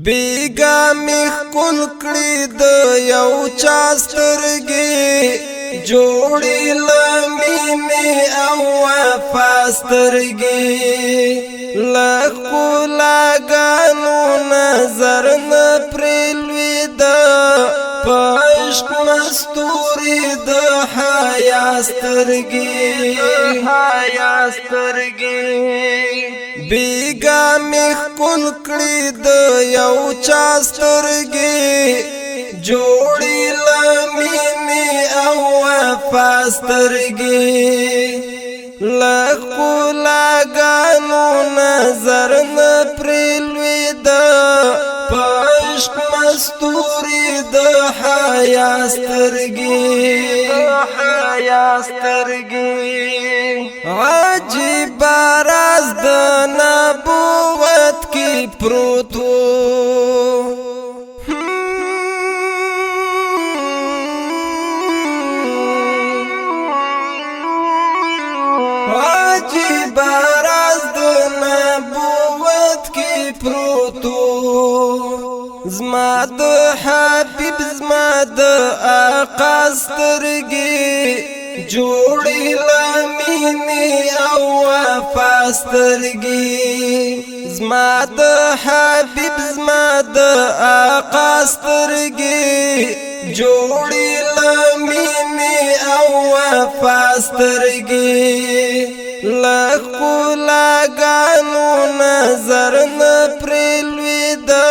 بیگا می خپل کړی د یو چا سترګې جوړې لمینې او وفا سترګې له ښکلاګانو نظر نه پرې لوېده په عشق مستورې د حیا سترګې بیگا می خپل کړی د یو چا سترګې جوړې لمینې او وفا سترګې له ښکلاګانو نظر نه پرې لوېده په عشق مستورې د حیا سترګې عجیب راز د نبوت کې پروت و عجیب راز د نبوت کې پروت و زما د حبیب زما د آقا سترګې جوړې لمینې او وفا سترګې زما د حبیب زما د آقا سترګې جوړې لمینې او وفا سترګې له ښکلاګانو نظر نه پرې لوېده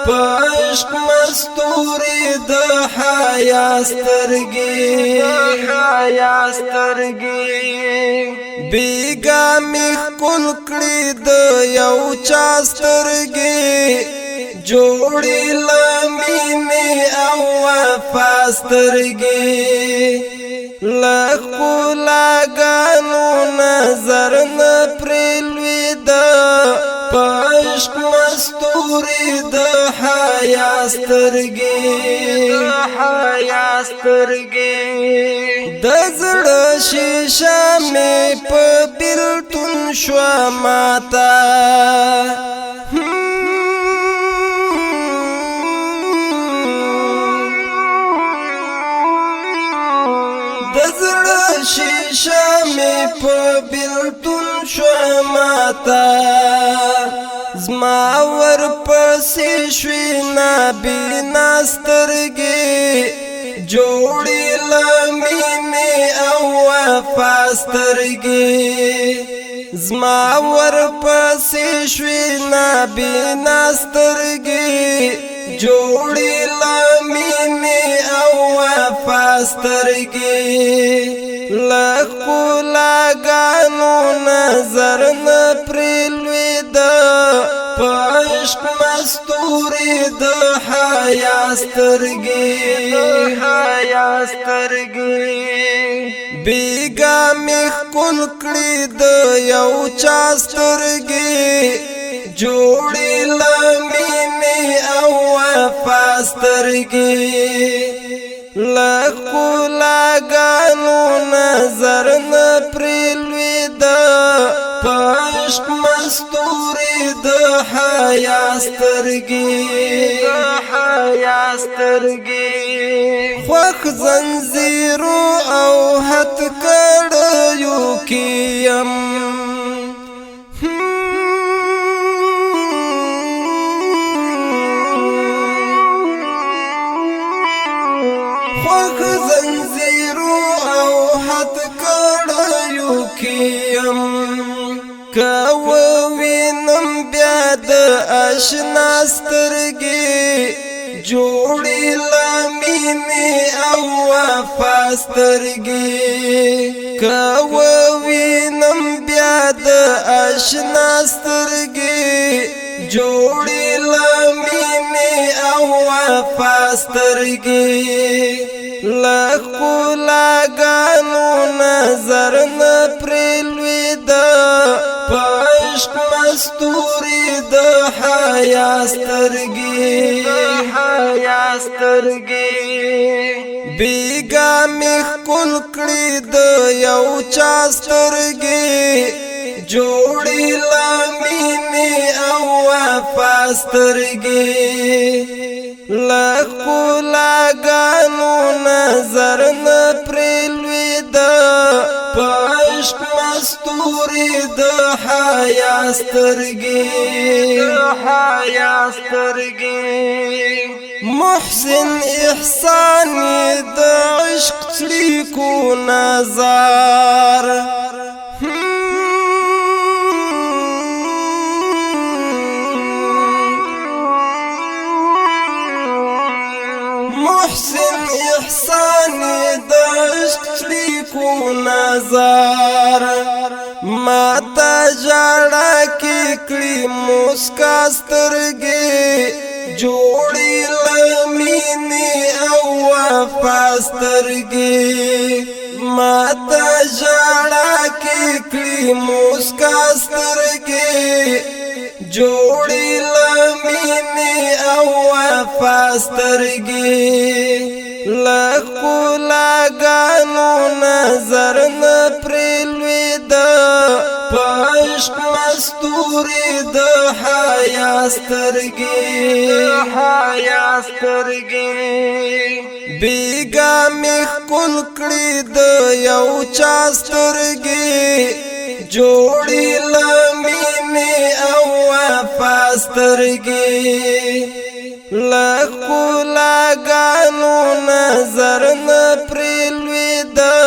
په عشق مستورې د حیا سترګې بیگا می خپل کړی د یو چا سترګې جوړې لمینې او وفا سترګې له ښکلاګانو نظر نه پرې لوېده په عشق مستورې د حیا سترګې د زړه شیشه مې په بیلتون شوه ماته د زړه شیشه مې په بیلتون شوه ماته زما ورپسې شوې نابینا سترګې جوړې لمینې او وفا سترګې زما ورپسې شوې نابینا سترګې جوړې لمینې او وفا سترګې له ښکلاګانو نظر نه پرې لوېده په عشق مستورې د حیا سترګې بیگا می خپل کړی د یو چا سترګې جوړې لمینې او وفا سترګې له ښکلاګانو نظر نه پرې لوېده په عشق مستورې د حیا سترګې خوښ زنځیرو او هتکړیو کې یم خوښ زنځیرو او هتکړیو کې یم که ووینم بیا د اشنا سترګې جوړې لمینې او وفا سترګې که ووینم بیا د اشنا سترګې جوړې لمینې او وفا سترګې له ښکلاګانو نظر نه پرې لوېده په عشق مستورې د حیا سترګې بیگا می خپل کړی د یو چا سترګې جوړی لمینې او وفا سترګې لښکلاګانو نظر نه پرې لوېده په عشق مستورې د حیا سترګې محسن احسان د عشق لیکو نظر محسن احسان د عشق لیکو نظر ما ته ژړا کې کړي مسکا سترګې جوړې لمینې او وفا سترګې ما ته ژړا کې کړي مسکا سترګې جوړې لمینې او وفا سترګې لښکلاګانو نظر نه پرې لوېده په عشق مستورې د حیا سترګې بیګا مې ښکل کړي د یو چا سترګې جوړې لمینې او وفا سترګې لښکلاګانو نظر نه پرې لوېده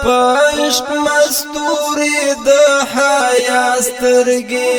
په عشق مستورې د حیا سترګې